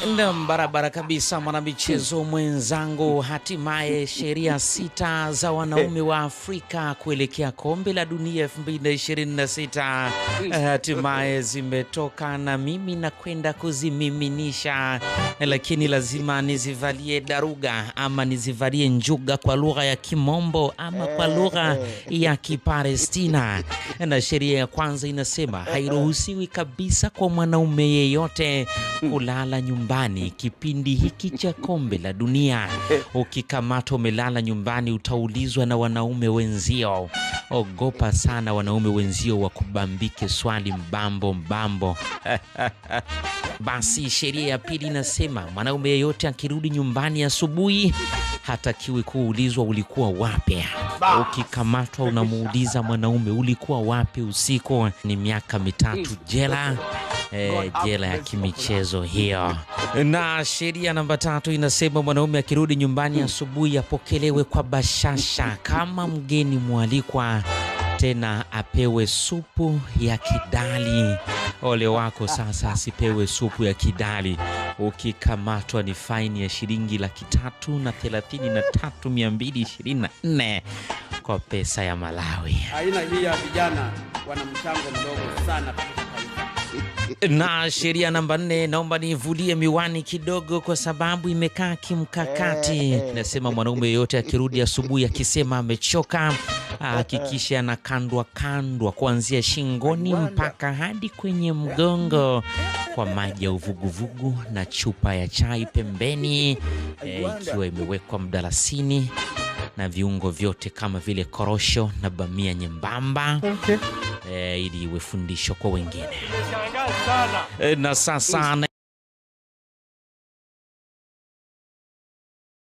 Barabara kabisa mwanamichezo mwenzangu, hatimaye sheria 6 za wanaume wa Afrika kuelekea kombe la dunia 2026 hatimaye zimetoka, na mimi nakwenda kuzimiminisha, lakini lazima nizivalie daruga ama nizivalie njuga kwa lugha ya Kimombo ama kwa lugha ya Kipalestina. Na sheria ya kwanza inasema hairuhusiwi kabisa kwa mwanaume yeyote kulala nyumbani kipindi hiki cha kombe la dunia. Ukikamatwa umelala nyumbani utaulizwa na wanaume wenzio. Ogopa sana wanaume wenzio wakubambike swali mbambo. Basi sheria ya pili inasema mwanaume yeyote akirudi nyumbani asubuhi hatakiwi kuulizwa ulikuwa wapi. Ukikamatwa unamuuliza mwanaume ulikuwa wapi usiku, ni miaka 3 jela. Jela ya kimichezo hiyo. Na sheria namba 3 inasema mwanaume akirudi nyumbani asubuhi apokelewe kwa bashasha kama mgeni mwalikwa, tena apewe supu ya kidali. Ole wako sasa asipewe supu ya kidali. Ukikamatwa ni faini ya shilingi 333,224 kwa pesa ya Malawi. Aina hii ya vijana wana mchango mdogo sana katika taifa. Na sheria namba 4, naomba nivulie miwani kidogo kwa sababu imekaa kimkakati. Nasema mwanaume yote akirudi asubuhi akisema amechoka, hakikisha anakandwa kuanzia shingoni mpaka hadi kwenye mgongo kwa maji ya uvuguvugu na chupa ya chai pembeni, ikiwa imewekwa mdalasini na viungo vyote kama vile korosho na bamia nyembamba, ili iwe fundisho kwa wengine. Na sasa